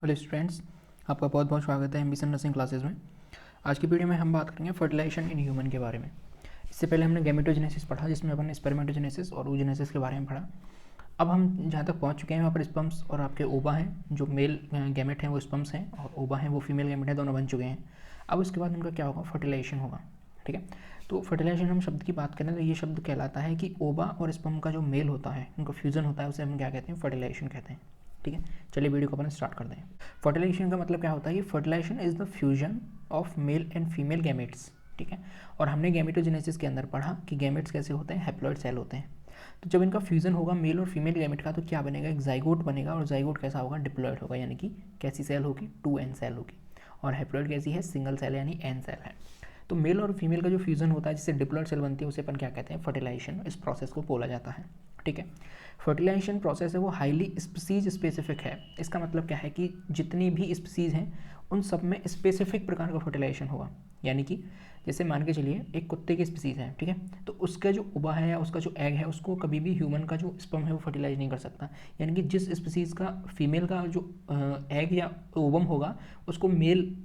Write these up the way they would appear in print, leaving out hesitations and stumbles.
Hello students, आपका बहुत बहुत स्वागत है एम्बिशन नर्सिंग क्लासेस में। आज की वीडियो में हम बात करेंगे फर्टिलाइजेशन इन ह्यूमन के बारे में। इससे पहले हमने गैमेटोजेनेसिस पढ़ा, जिसमें अपन स्पर्मेटोजेनेसिस और oogenesis के बारे में पढ़ा। अब हम जहाँ तक पहुँच चुके हैं वहाँ पर स्पर्म्स और आपके ओवा हैं, जो मेल गैमेट हैं वो स्पर्म्स हैं और ओवा हैं वो फीमेल गैमेट हैं, दोनों बन चुके हैं। अब उसके बाद उनका क्या होगा, फर्टिलाइजेशन होगा। ठीक है, तो फर्टिलाइजेशन हम शब्द की बात करें तो ये शब्द कहलाता है कि ओवा और स्पर्म का जो मेल होता है, उनका फ्यूज़न होता है, उसे हम क्या कहते हैं, फर्टिलाइजेशन कहते हैं। ठीक है, चलिए वीडियो को अपन स्टार्ट कर दें। फर्टिलाइजेशन का मतलब क्या होता है कि fertilisation is the fusion of male and female gametes. ठीक है, और हमने गैमेटोजेनेसिस के अंदर पढ़ा कि गैमेट्स कैसे होते हैं, हैप्लॉइड सेल होते हैं। तो जब इनका फ्यूजन होगा मेल और फीमेल गैमेट का, तो क्या बनेगा, एक जाइगोट बनेगा। और जाइगोट कैसा होगा, डिप्लॉइड होगा, यानी कि कैसी सेल होगी, 2n सेल होगी। और हैप्लॉइड कैसी है, सिंगल सेल यानी n सेल है। तो मेल और फीमेल का जो फ्यूजन होता है जिससे डिप्लॉइड सेल बनती है, उसे अपन क्या कहते हैं, फर्टिलाइजेशन। इस प्रोसेस को बोला जाता है। ठीक है, फर्टिलाइजेशन प्रोसेस है वो हाईली स्पीसीज स्पेसिफिक है। इसका मतलब क्या है कि जितनी भी स्पीसीज हैं उन सब में स्पेसिफिक प्रकार का फर्टिलाइजेशन होगा। यानी कि जैसे मान के चलिए एक कुत्ते की स्पीसीज है, ठीक है, तो उसका जो उबा है या उसका जो एग है, उसको कभी भी ह्यूमन का जो स्पर्म है वो फर्टिलाइज नहीं कर सकता। यानी कि जिस स्पीसीज का फीमेल का जो एग या ओवम होगा, उसको मेल,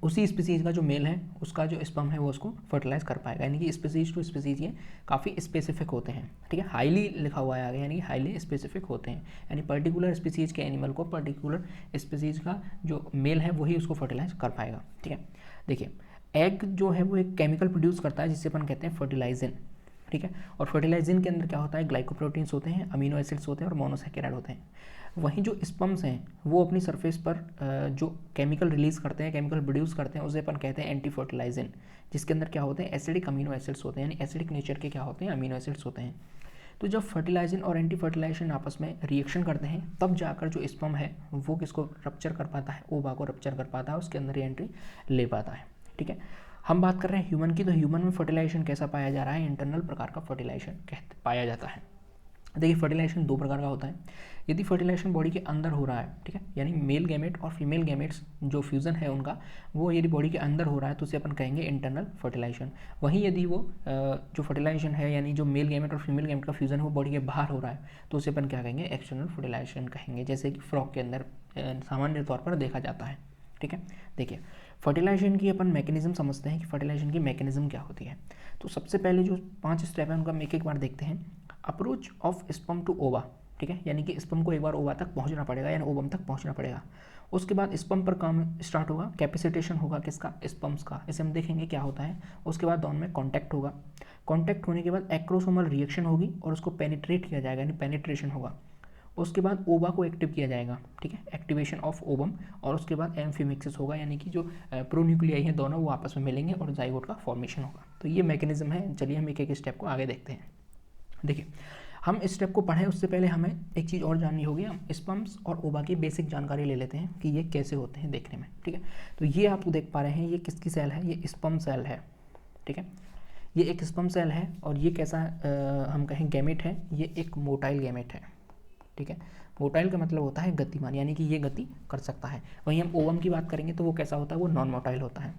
उसी स्पीसीज का जो मेल है उसका जो स्पर्म है वो उसको फर्टिलाइज कर पाएगा। यानी कि स्पीसीज टू स्पीसीज ये काफ़ी स्पेसिफिक होते हैं। ठीक है, हाईली लिखा हुआ है आगे, यानी कि हाईली स्पेसिफिक होते हैं। यानी पर्टिकुलर स्पीसीज के एनिमल को पर्टिकुलर स्पीसीज का जो मेल है वही उसको फर्टिलाइज कर पाएगा। ठीक है, देखिए एग जो है वो एक केमिकल प्रोड्यूस करता है जिससे अपन कहते हैं फर्टिलाइजन। ठीक है, और फर्टिलाइजन के अंदर क्या होता है, ग्लाइकोप्रोटीन्स होते हैं, अमीनो एसिड्स होते हैं और मोनोसैकेराइड होते हैं। वहीं जो स्पर्म्स हैं वो अपनी सरफेस पर जो केमिकल रिलीज करते हैं, केमिकल प्रोड्यूस करते हैं, उसे अपन कहते हैं एंटी फर्टिलाइजन, जिसके अंदर क्या होते हैं, एसिडिक अमीनो एसिड्स होते हैं। यानी एसिडिक नेचर के क्या होते हैं, अमीनो एसिड्स होते हैं। तो जब फर्टिलाइजन और एंटी फर्टिलाइजेशन आपस में रिएक्शन करते हैं, तब जाकर जो स्पर्म है वो किसको रप्चर कर पाता है, ओवा को रप्चर कर पाता है, उसके अंदर ही एंट्री ले पाता है। ठीक है, हम बात कर रहे हैं ह्यूमन की, तो ह्यूमन में फर्टिलाइजेशन कैसा पाया जा रहा है, इंटरनल प्रकार का फर्टिलाइजेशन पाया जाता है। देखिए फर्टिलाइजेशन दो प्रकार का होता है। यदि फर्टिलाइजेशन बॉडी के अंदर हो रहा है, ठीक है, यानी मेल गैमेट और फीमेल गैमेट्स जो फ्यूजन है उनका, वो यदि बॉडी के अंदर हो रहा है तो उसे अपन कहेंगे इंटरनल फर्टिलाइजेशन। वहीं यदि वो जो फर्टिलाइजेशन है, यानी जो मेल गैमेट और फीमेल गैमेट का फ्यूजन है वो बॉडी के बाहर हो रहा है, तो उसे अपन क्या कहेंगे, एक्सटर्नल फर्टिलाइजेशन कहेंगे, जैसे कि फ्रॉग के अंदर सामान्य तौर पर देखा जाता है। ठीक है, देखिए फर्टिलाइजेशन की अपन मैकेनिज्म समझते हैं कि फर्टिलाइजेशन की मैकेनिज्म क्या होती है। तो सबसे पहले जो 5 स्टेप है उनका हम एक एक बार देखते हैं। अप्रोच ऑफ स्पर्म टू ओवा, ठीक है, यानी कि स्पर्म को एक बार ओवा तक पहुंचना पड़ेगा, यानी ओवम तक पहुंचना पड़ेगा। उसके बाद स्पर्म पर काम स्टार्ट होगा, कैपेसिटेशन होगा किसका, स्पर्म्स का, इसे हम देखेंगे क्या होता है। उसके बाद दोनों में कॉन्टैक्ट होगा, कॉन्टैक्ट होने के बाद एक्रोसोमल रिएक्शन होगी और उसको पेनिट्रेट किया जाएगा, यानी पेनिट्रेशन होगा। उसके बाद ओवा को एक्टिव किया जाएगा, ठीक है, एक्टिवेशन ऑफ ओवम। और उसके बाद एम्फीमिक्सिस होगा, यानी कि जो प्रोन्यूक्लियाई हैं दोनों वो आपस में मिलेंगे और जाइगोट का फॉर्मेशन होगा। तो ये मैकेनिज्म है। चलिए हम एक एक स्टेप को आगे देखते हैं। देखिए हम इस स्टेप को पढ़ें उससे पहले हमें एक चीज़ और जाननी होगी। हम स्पर्म्स और ओवा की बेसिक जानकारी ले लेते हैं कि ये कैसे होते हैं देखने में। ठीक है, तो ये आप देख पा रहे हैं, ये किसकी सेल है, ये स्पर्म सेल है। ठीक है, ये एक स्पर्म सेल है और ये कैसा हम कहें गैमेट है, ये एक मोटाइल गैमेट है। ठीक है, मोटाइल का मतलब होता है गतिमान, यानी कि ये गति कर सकता है। वहीं हम ओवम की बात करेंगे तो वो कैसा होता है, वो नॉन मोटाइल होता है।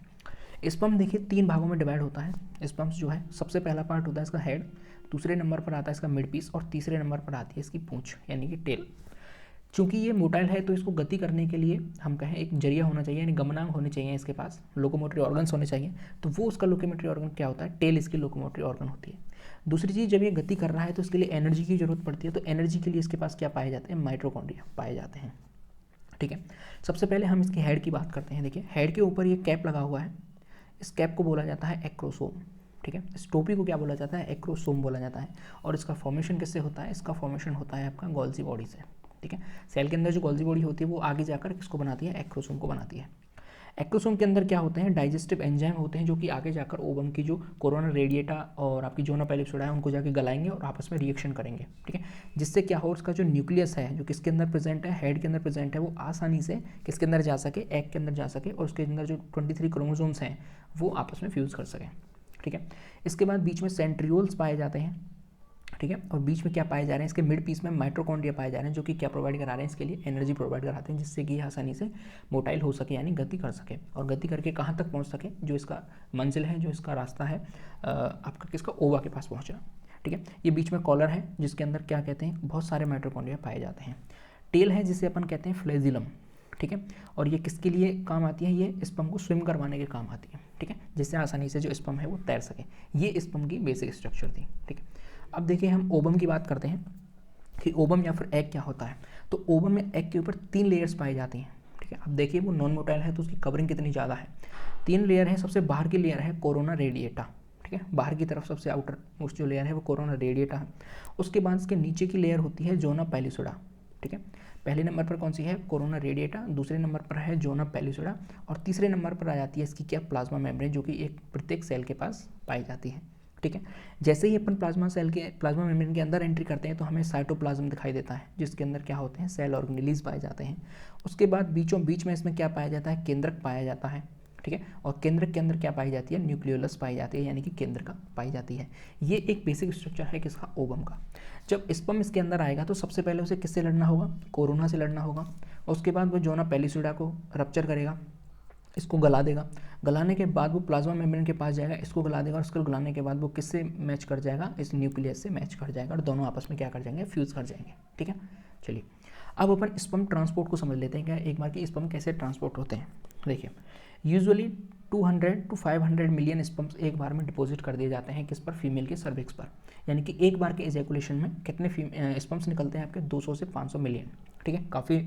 स्पर्म देखिए 3 भागों में डिवाइड होता है। स्पर्म्स जो है, सबसे पहला पार्ट होता है इसका हेड, दूसरे नंबर पर आता है इसका मिड पीस और तीसरे नंबर पर आती है इसकी पूंछ, यानी कि टेल। चूंकि ये मोटाइल है तो इसको गति करने के लिए हम कहें एक जरिया होना चाहिए, यानी गमनांग होने चाहिए इसके पास, लोकोमोटरी ऑर्गन्स होने चाहिए। तो वो उसका लोकोमोटरी ऑर्गन क्या होता है, टेल इसकी लोकोमोटरी ऑर्गन होती है। दूसरी चीज़, जब ये गति कर रहा है तो इसके लिए एनर्जी की जरूरत पड़ती है। तो एनर्जी के लिए इसके पास क्या पाए जाते हैं, माइटोकॉन्ड्रिया पाए जाते हैं। ठीक है, सबसे पहले हम इसके हेड की बात करते हैं। देखिए हेड के ऊपर ये कैप लगा हुआ है, इस कैप को बोला जाता है एक्रोसोम। ठीक है, इस टोपी को क्या बोला जाता है, एक्रोसोम बोला जाता है। और इसका फॉर्मेशन किससे होता है, इसका फॉर्मेशन होता है आपका गोल्जी बॉडी से। ठीक है, सेल के अंदर जो गोल्जी बॉडी होती है वो आगे जाकर किसको बनाती है, एक्रोसोम को बनाती है। एक्रोसोम के अंदर क्या होते हैं, डाइजेस्टिव एंजाइम होते हैं, जो कि आगे जाकर ओवम की जो कोरोना रेडिएटा और आपकी जोना पैलिप्सोडा है उनको जाके गलाएंगे और आपस में रिएक्शन करेंगे। ठीक है, जिससे क्या हो, उसका जो न्यूक्लियस है जो किसके अंदर प्रेजेंट है, हेड के अंदर प्रेजेंट है, वो आसानी से किसके अंदर जा सके, एग के अंदर जा सके और उसके अंदर जो 23 क्रोमोसोम्स हैं वो आपस में फ्यूज़ कर सकें। ठीक है, इसके बाद बीच में सेंट्रियोल्स पाए जाते हैं। ठीक है, और बीच में क्या पाए जा रहे हैं, इसके मिड पीस में माइटोकॉन्ड्रिया पाए जा रहे हैं, जो कि क्या प्रोवाइड करा रहे हैं, इसके लिए एनर्जी प्रोवाइड कराते हैं, जिससे कि ये आसानी से मोटाइल हो सके, यानी गति कर सके। और गति करके कहाँ तक पहुँच सके, जो इसका मंजिल है, जो इसका रास्ता है आपका किसका, ओवा के पास पहुँचना। ठीक है, ये बीच में कॉलर है जिसके अंदर क्या कहते हैं, बहुत सारे माइटोकॉन्ड्रिया पाए जाते हैं। टेल है जिसे अपन कहते हैं फ्लैजिलम। ठीक है। और ये किसके लिए काम आती है, ये स्पर्म को स्विम करवाने के काम आती है, ठीक है, जिससे आसानी से जो स्पर्म है वो तैर सके। ये स्पर्म की बेसिक स्ट्रक्चर थी, ठीक है। अब देखिए हम ओवम की बात करते हैं कि ओवम या फिर एग क्या होता है। तो ओवम में एग के ऊपर 3 लेयर्स पाई जाती हैं, ठीक है। अब देखिए वो नॉन मोटाइल है तो उसकी कवरिंग कितनी ज़्यादा है। 3 लेयर है, सबसे बाहर की लेयर है कोरोना रेडिएटा, ठीक है, बाहर की तरफ सबसे आउटर मोस्ट जो लेयर है वो कोरोना रेडिएटा है। उसके बाद इसके नीचे की लेयर होती है जोना पैलिसोडा, ठीक है। पहले नंबर पर कौन सी है, कोरोना रेडिएटा, दूसरे नंबर पर है जोना पैलिसोडा, और तीसरे नंबर पर आ जाती है इसकी क्या, प्लाज्मा मेम्ब्रेन, जो कि एक प्रत्येक सेल के पास पाई जाती है, ठीक है। जैसे ही अपन प्लाज्मा मेम्ब्रेन के अंदर एंट्री करते हैं तो हमें साइटोप्लाज्म दिखाई देता है, जिसके अंदर क्या होते हैं, सेल ऑर्गेनेलीज पाए जाते हैं। उसके बाद बीचों बीच में इसमें क्या पाया जाता है, केंद्रक पाया जाता है, ठीक है। और केंद्रक के अंदर क्या पाई जाती है, न्यूक्लियोलस पाई जाती है, यानी कि केंद्रका पाई जाती है। ये एक बेसिक स्ट्रक्चर है किसका, ओवम का। जब स्पर्म इसके अंदर आएगा तो सबसे पहले उसे किससे लड़ना होगा, कोरोना से लड़ना होगा। और उसके बाद वो जोना पैलिसोडा को रप्चर करेगा, इसको गला देगा। गलाने के बाद वो प्लाज्मा मेम्ब्रेन के पास जाएगा, इसको गला देगा, और इसको गलाने के बाद वो किससे मैच कर जाएगा, इस न्यूक्लियस से मैच कर जाएगा, और दोनों आपस में क्या कर जाएंगे, फ्यूज़ कर जाएंगे, ठीक है। चलिए अब अपन स्पर्म ट्रांसपोर्ट को समझ लेते हैं, क्या एक बार के स्पर्म कैसे ट्रांसपोर्ट होते हैं। देखिए यूजुअली 200 to 500 मिलियन स्पर्म्स एक बार में डिपॉजिट कर दिए जाते हैं किस पर, फीमेल के सर्विक्स पर। यानी कि एक बार के एजैकुलेशन में कितने स्पर्म्स निकलते हैं आपके, 200 से 500 मिलियन, ठीक है। काफ़ी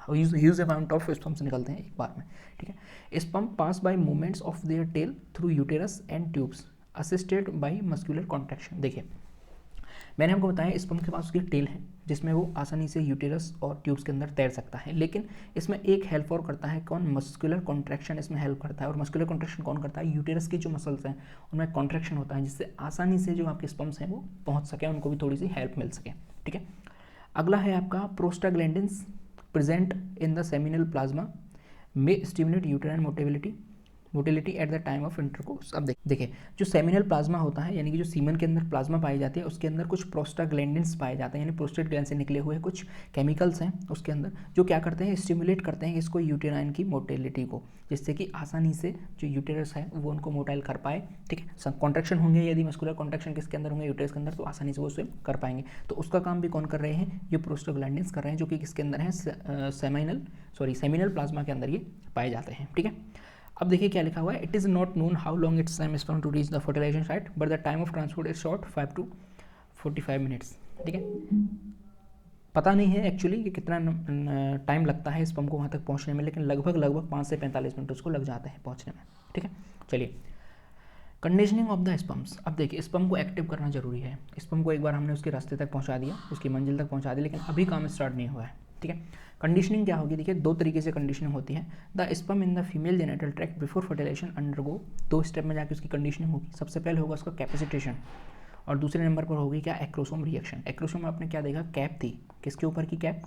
ह्यूज अमाउंट ऑफ स्पर्म्स निकलते हैं एक बार में, ठीक है। Sperm pass by movements of their tail through uterus and tubes assisted by muscular contraction. देखिए मैंने आपको बताया स्पर्म के पास उसकी टेल है जिसमें वो आसानी से यूटेरस और ट्यूब्स के अंदर तैर सकता है, लेकिन इसमें एक हेल्प और करता है कौन, मस्कुलर कॉन्ट्रैक्शन इसमें हेल्प करता है। और मस्कुलर कॉन्ट्रैक्शन कौन करता है, यूटेरस की जो मसल्स हैं उनमें कॉन्ट्रैक्शन होता है, जिससे आसानी से जो आपके स्पर्म्स हैं वो पहुंच सके, उनको भी थोड़ी सी हेल्प मिल सके, ठीक है। अगला है आपका prostaglandins present in the seminal plasma में stimulate uterine motility at the time of intercourse. अब देखिए जो सेमिनल प्लाज्मा होता है, यानी कि जो सीमन के अंदर प्लाज्मा पाई जाती है, उसके अंदर कुछ प्रोस्टाग्लैंडिन्स पाए जाते हैं, यानी प्रोस्टेट ग्लैंड से निकले हुए कुछ केमिकल्स हैं उसके अंदर, जो क्या करते हैं, स्टिमुलेट करते हैं इसको यूटेराइन की मोटिलिटी को, जिससे कि आसानी से जो यूटेरस है वो उनको मोटाइल कर पाए, ठीक है। कॉन्ट्रैक्शन होंगे, यदि मस्कुलर कॉन्ट्रैक्शन किसके अंदर होंगे, यूटेरस के अंदर, तो आसानी से वो स्विम कर पाएंगे। तो उसका काम भी कौन कर रहे हैं, ये प्रोस्टाग्लैंडिन्स कर रहे हैं, जो कि किसके अंदर है, सेमिनल प्लाज्मा के अंदर ये पाए जाते हैं, ठीक है। अब देखिए क्या लिखा हुआ है, it is not known how long its time spend to reach the fertilisation site but the time of transport is short 5 to 45 minutes, ठीक है। पता नहीं है एक्चुअली कि कितना टाइम लगता है स्पर्म को वहाँ तक पहुँचने में, लेकिन लगभग 5 से 45 मिनट उसको लग जाते हैं पहुँचने में, ठीक है। चलिए कंडीशनिंग ऑफ द स्पर्म्स। अब देखिए स्पर्म को एक्टिव करना जरूरी है। स्पर्म को एक बार हमने उसके रास्ते तक पहुँचा दिया, उसकी मंजिल तक पहुँचा दिया, लेकिन अभी काम स्टार्ट नहीं हुआ है, ठीक है। कंडीशनिंग क्या होगी, देखिए 2 तरीके से कंडीशनिंग होती है। The sperm in the female genital tract before fertilisation undergo, 2 step में जाकर उसकी कंडीशनिंग होगी। सबसे पहले होगा उसका कैपेसिटेशन, और दूसरे नंबर पर होगी क्या, एक्रोसोम रिएक्शन। एक्रोसोम में आपने क्या देखा, कैप थी, किसके ऊपर की कैप,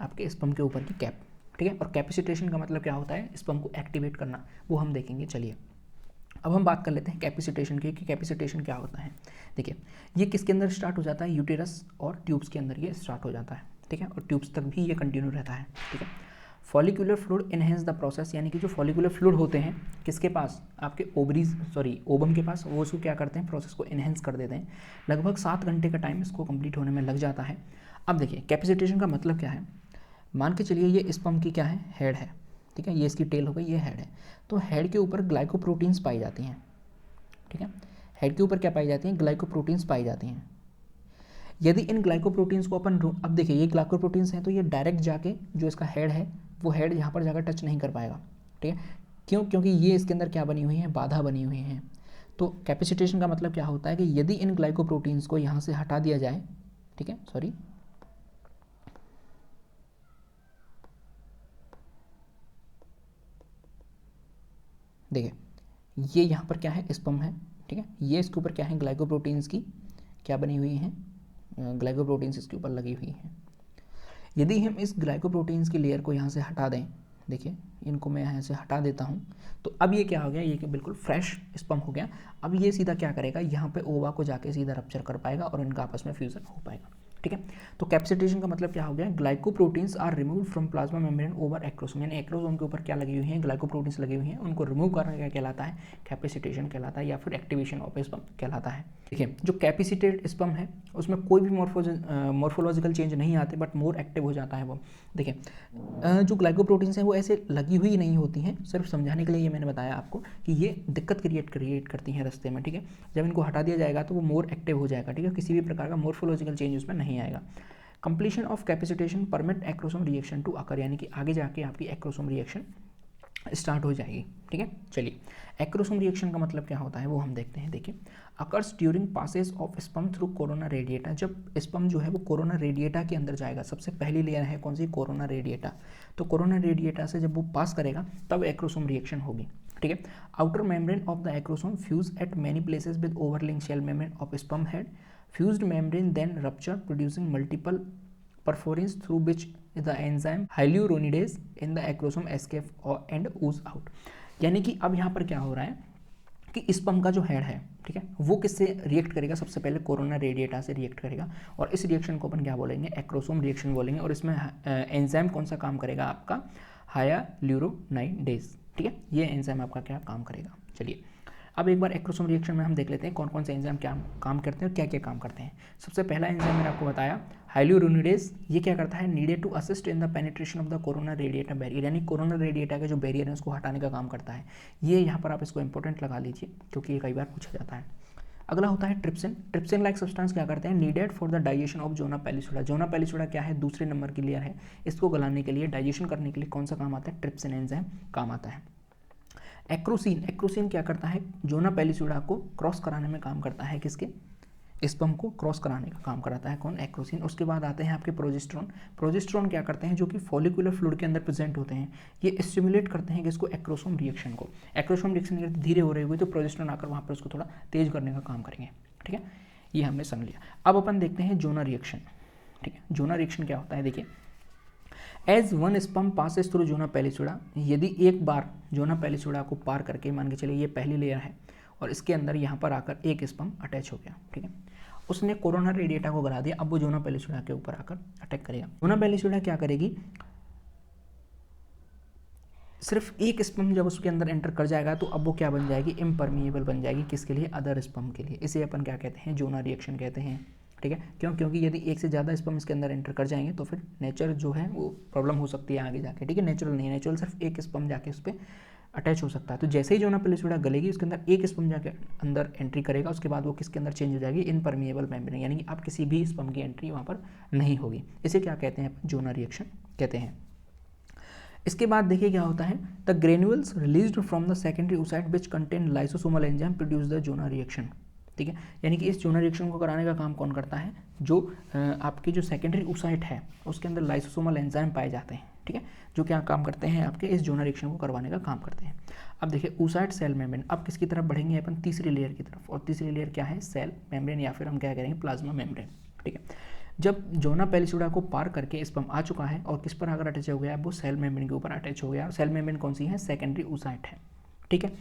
आपके स्पर्म के ऊपर की कैप, ठीक है। और कैपेसिटेशन का मतलब क्या होता है, स्पर्म को एक्टिवेट करना, वो हम देखेंगे। चलिए अब हम बात कर लेते हैं कैपेसिटेशन की, कि कैपेसिटेशन क्या होता है। देखिए ये किसके अंदर स्टार्ट हो जाता है, यूटेरस और ट्यूब्स के अंदर ये स्टार्ट हो जाता है, ठीक है, और ट्यूब्स तक भी ये कंटिन्यू रहता है, ठीक है। Follicular fluid enhance the process, यानी कि जो फॉलिकुलर फ्लूइड होते हैं किसके पास, आपके ओवम के पास, वो उसको क्या करते हैं, प्रोसेस को इनहेंस कर देते हैं। लगभग 7 घंटे का टाइम इसको कंप्लीट होने में लग जाता है। अब देखिए कैपेसिटेशन का मतलब क्या है, मान के चलिए ये स्पर्म की क्या है, हेड है, ठीक है, ये इसकी टेल हो गई, ये हेड है। तो हेड के ऊपर ग्लाइकोप्रोटीन्स पाई जाती हैं, ठीक है। हेड के ऊपर क्या पाई जाती हैं, ग्लाइकोप्रोटीन्स पाई जाती हैं। यदि इन ग्लाइकोप्रोटीन्स को अपन, अब देखिए ये ग्लाइकोप्रोटीन्स हैं तो ये डायरेक्ट जाके जो इसका हेड है वो हेड यहाँ पर जाकर टच नहीं कर पाएगा, ठीक है। क्यों, क्योंकि ये इसके अंदर क्या बनी हुई है, बाधा बनी हुई है। तो कैपेसिटेशन का मतलब क्या होता है कि यदि इन ग्लाइकोप्रोटीन्स को यहाँ से हटा दिया जाए, ठीक है, सॉरी, देखिए ये यहाँ पर क्या है, स्पर्म है, ठीक है, ये इसके ऊपर क्या है, ग्लाइकोप्रोटीन्स की क्या बनी हुई है, ग्लाइकोप्रोटीन्स इसके ऊपर लगी हुई हैं। यदि हम इस ग्लाइकोप्रोटीन्स की लेयर को यहाँ से हटा दें, देखिए इनको मैं यहाँ से हटा देता हूँ, तो अब ये क्या हो गया, ये बिल्कुल फ्रेश स्पर्म हो गया। अब ये सीधा क्या करेगा, यहाँ पे ओवा को जाके सीधा रप्चर कर पाएगा और इनका आपस में फ्यूज़न हो पाएगा, ठीक है। तो कैपेसिटेशन का मतलब क्या हो गया, glycoproteins are remove from plasma membrane over acrosome, यानी एक्रोसोम के ऊपर क्या लगी हुई है, ग्लाइकोप्रोटीन्स लगी हुई हैं, उनको रिमूव करना क्या कहलाता है, कैपेसिटेशन कहलाता है या फिर एक्टिवेशन ऑफ स्पर्म कहलाता है। देखिए जो कैपेसिटेड स्पर्म है उसमें कोई भी मॉर्फोलॉजिकल चेंज नहीं आते बट मोर एक्टिव हो जाता है वो। देखिए जो ग्लाइकोप्रोटीन्स हैं वो ऐसे लगी हुई नहीं होती हैं, सिर्फ समझाने के लिए ये मैंने बताया आपको कि ये दिक्कत क्रिएट करती हैं रास्ते में, ठीक है। जब इनको हटा दिया जाएगा तो वो मोर एक्टिव हो जाएगा, ठीक है, किसी भी प्रकार का मॉर्फोलॉजिकल चेंज उसमें नहीं आएगा। Completion of capacitation permit acrosome reaction to occur, यानी कि आगे जाके आपकी एक्रोसोम रिएक्शन स्टार्ट हो जाएगी, ठीक है। चलिए एक्रोसोम रिएक्शन का मतलब क्या होता है वो हम देखते हैं। देखिए occurs during passage of sperm through corona radiata, जब स्पर्म जो है वो कोरोना रेडिएटा के अंदर जाएगा, सबसे पहली लेयर है कौन सी, कोरोना रेडिएटा, तो कोरोना रेडिएटा से जब वो पास करेगा तब एक्रोसोम रिएक्शन होगी, ठीक है। Outer membrane of the acrosome fuse at many places with overlying shell membrane of sperm head, fused membrane then rupture producing multiple perforations through which the enzyme hyaluronidase in the acrosome escape and ooze out। यानी कि अब यहाँ पर क्या हो रहा है कि स्पर्म का जो हेड है, ठीक है, वो किससे रिएक्ट करेगा, सबसे पहले कोरोना रेडिएटा से रिएक्ट करेगा, और इस रिएक्शन को अपन क्या बोलेंगे, एक्रोसोम रिएक्शन बोलेंगे, और इसमें एंजाइम कौन सा काम करेगा आपका, हायाल्यूरोनाइडेज, ठीक है, ये एंजाइम आपका क्या काम करेगा। चलिए अब एक बार एक्रोसोम रिएक्शन में हम देख लेते हैं कौन कौन से एंजाइम क्या काम करते हैं और क्या क्या काम करते हैं। सबसे पहला एंजाइम मैंने आपको बताया हाइल्यूरोनिडेज, ये क्या करता है, needed to assist in the penetration of the corona radiata barrier, यानी कोरोना रेडिएटा का जो बैरियर है उसको हटाने का काम करता है। ये यहाँ पर आप इसको इंपॉर्टेंट लगा लीजिए क्योंकि ये कई बार पूछा जाता है। अगला होता है ट्रिप्सिन, ट्रिप्सिन लाइक सब्सटेंस क्या करते हैं, needed for the digestion of zona pellucida, zona pellucida क्या है, दूसरे नंबर की लेयर है, इसको गलाने के लिए, डाइजेशन करने के लिए कौन सा काम आता है, ट्रिप्सिन एंजाइम काम आता है। एक्रोसिन, एक्रोसिन क्या करता है, जोना पैलिसुडा को क्रॉस कराने में काम करता है, किसके, स्पर्म को क्रॉस कराने का काम कराता है कौन, एक्रोसिन। उसके बाद आते हैं आपके प्रोजेस्टेरोन, प्रोजेस्टेरोन क्या करते हैं, जो कि फॉलिकुलर फ्लूइड के अंदर प्रेजेंट होते हैं, ये स्टिमुलेट करते हैं किसको, एक्रोसोम रिएक्शन को। एक्रोसोम रिएक्शन धीरे हो रही हुई तो प्रोजेस्टेरोन आकर वहाँ पर उसको थोड़ा तेज करने का काम करेंगे, ठीक है, ये हमने समझ लिया। अब अपन देखते हैं जोना रिएक्शन, ठीक है, जोना रिएक्शन क्या होता है, देखिए as one sperm passes through zona pellucida, यदि एक बार जोना पैलिसुडा को पार करके, मान के चलिए ये पहली लेयर है और इसके अंदर यहाँ पर आकर एक स्पर्म अटैच हो गया, ठीक है, उसने कोरोना रेडिएटा को गला दिया, अब वो जोना पैलिसुडा के ऊपर आकर अटैक करेगा। जोना पैलिसुडा क्या करेगी, सिर्फ एक स्पर्म जब उसके अंदर एंटर कर जाएगा तो अब वो क्या बन जाएगी, इम्परमिएबल बन जाएगी, किसके लिए, अदर स्पर्म के लिए। इसे अपन क्या कहते हैं, जोना रिएक्शन कहते हैं, ठीक है। क्यों, क्योंकि यदि एक से ज़्यादा स्पर्म इसके अंदर एंटर कर जाएंगे तो फिर नेचर जो है वो प्रॉब्लम हो सकती है आगे जाके, ठीक है, नेचुरल नहीं है, नेचुरल सिर्फ एक स्पर्म जाके उस पर अटैच हो सकता है। तो जैसे ही जोना पैलिसुडा गलेगी उसके अंदर एक स्पर्म जाके अंदर एंट्री करेगा, उसके बाद वो किसके अंदर चेंज हो जाएगी, इनपरमिएबल मेम्ब्रेन, यानी कि आप किसी भी स्पर्म की एंट्री वहाँ पर नहीं होगी। इसे क्या कहते हैं, जोना रिएक्शन कहते हैं। इसके बाद देखिए क्या होता है, the granules released from the secondary oocyte which contain lysosomal enzyme produce the zona reaction, ठीक है, यानी कि इस जोना रिएक्शन को कराने का काम कौन करता है, जो आपकी जो सेकेंडरी oocyte है उसके अंदर लाइसोसोमल एंजाइम पाए जाते हैं, ठीक है, जो क्या काम करते हैं, आपके इस जोना रिएक्शन को करवाने का काम करते हैं। अब देखिए oocyte सेल मेम्ब्रेन, अब किसकी तरफ बढ़ेंगे अपन, तीसरी लेयर की तरफ, और तीसरी लेयर क्या है, सेल मेम्ब्रेन या फिर हम क्या करेंगे, प्लाज्मा मेम्ब्रेन, ठीक है। जब जोना पैलिसुडा को पार करके स्पर्म आ चुका है और किस पर आकर अटैच हो गया, वो सेल मेम्ब्रेन के ऊपर अटैच हो गया, और सेल मेम्ब्रेन कौन सी है, सेकेंडरी oocyte है, ठीक है।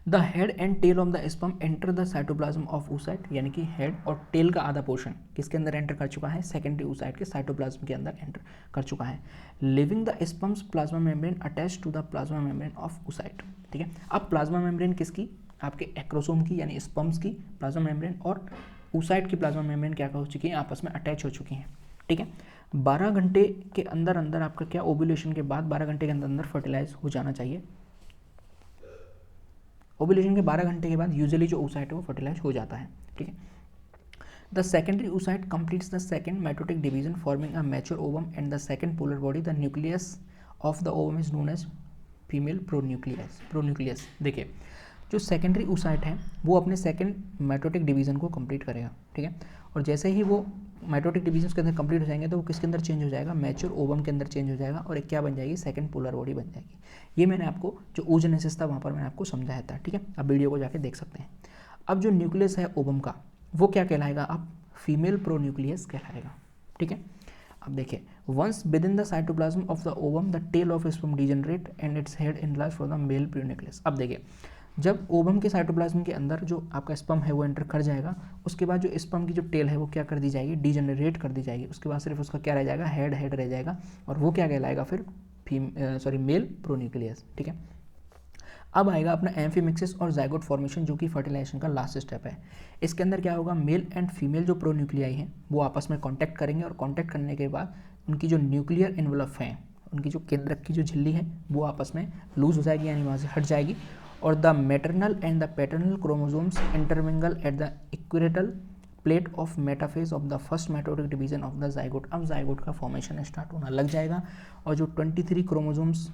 The head and tail of the sperm enter the cytoplasm of oocyte, यानी कि हेड और टेल का आधा पोर्शन किसके अंदर एंटर कर चुका है, सेकेंडरी oocyte के साइटोप्लाज्म के अंदर एंटर कर चुका है। Leaving the sperm's plasma membrane attach to the plasma membrane of oocyte, ठीक है। अब प्लाज्मा मेम्ब्रेन किसकी, आपके एक्रोसोम की यानी स्पर्म्स की प्लाज्मा मेम्ब्रेन और oocyte की प्लाज्मा मेम्ब्रेन क्या हो चुकी है, आपस में अटैच हो चुकी हैं, ठीक है। 12 घंटे के अंदर अंदर आपका क्या, ओव्यूलेशन के बाद 12 घंटे के अंदर अंदर फर्टिलाइज हो जाना चाहिए। ओव्यूलेशन के 12 घंटे के बाद यूजुअली जो oocyte है वो फर्टिलाइज हो जाता है, ठीक है। The secondary oocyte completes the second meiotic division forming a mature ovum and the second polar body, the nucleus of the ovum is known as female pronucleus. देखिए जो सेकेंडरी oocyte है वो अपने सेकेंड मेटोटिक डिवीजन को complete करेगा, ठीक है, और जैसे ही वो मेटोटिक डिवीजन के अंदर कंप्लीट हो जाएंगे तो वो किसके अंदर चेंज हो जाएगा, मैच्योर ओवम के अंदर चेंज हो जाएगा, और एक क्या बन जाएगी, सेकंड पोलर बॉडी बन जाएगी। ये मैंने आपको जो oogenesis था वहाँ पर मैंने आपको समझाया था, ठीक है, अब वीडियो को जाके देख सकते हैं। अब जो न्यूक्लियस है ओवम का वो क्या कहलाएगा, अब फीमेल प्रोन्यूक्लियस कहलाएगा, ठीक है। अब देखिए once within the cytoplasm of the ovum the tail of sperm degenerate and its head enlarge for the male pronucleus. अब देखिए जब ओवम के साइटोप्लाज्म के अंदर जो आपका स्पर्म है वो एंटर कर जाएगा, उसके बाद जो स्पर्म की जो टेल है वो क्या कर दी जाएगी, डीजेनरेट कर दी जाएगी। उसके बाद सिर्फ उसका क्या रह जाएगा, हेड रह जाएगा, और वो क्या कहलाएगा फिर मेल प्रोन्यूक्लियस। ठीक है, अब आएगा अपना एम्फीमिक्सिस और जाइगोट फॉर्मेशन, जो कि फर्टिलाइजेशन का लास्ट स्टेप है। इसके अंदर क्या होगा, मेल एंड फीमेल जो प्रोन्यूक्लियाई हैं वो आपस में कांटेक्ट करेंगे, और कांटेक्ट करने के बाद उनकी जो न्यूक्लियर एनवलप है, उनकी जो केंद्रक की जो झिल्ली है वो आपस में लूज हो जाएगी, यानी वहाँ से हट जाएगी, और the maternal and the paternal chromosomes intermingle at the equatorial plate of metaphase of the first mitotic division of the zygote. अब जाइगोट का फॉर्मेशन स्टार्ट होना लग जाएगा, और जो 23 क्रोमोसोम्स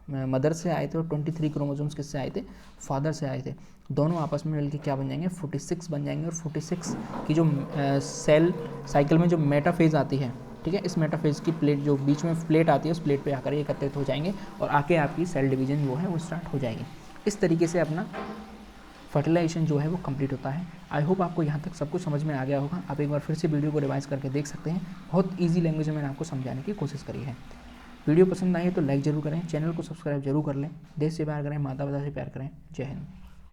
मदर से आए थे और 23 क्रोमोसोम्स किससे आए थे, फादर से आए थे, दोनों आपस में मिलकर क्या बन जाएंगे, 46 बन जाएंगे। और 46 की जो सेल साइकिल में जो मेटाफेज आती है, ठीक है, इस मेटाफेज की प्लेट जो बीच में प्लेट आती है, उस प्लेट पे आकर ये एकत्रित हो जाएंगे, और आके आपकी सेल डिवीजन वो है वो स्टार्ट हो जाएगी। इस तरीके से अपना फर्टिलाइजेशन जो है वो कंप्लीट होता है। आई होप आपको यहाँ तक सब कुछ समझ में आ गया होगा। आप एक बार फिर से वीडियो को रिवाइज करके देख सकते हैं, बहुत ईजी लैंग्वेज में मैंने आपको समझाने की कोशिश करी है। वीडियो पसंद आई है तो लाइक जरूर करें, चैनल को सब्सक्राइब जरूर कर लें। देश से प्यार करें, माता पिता से प्यार करें। जय हिंद।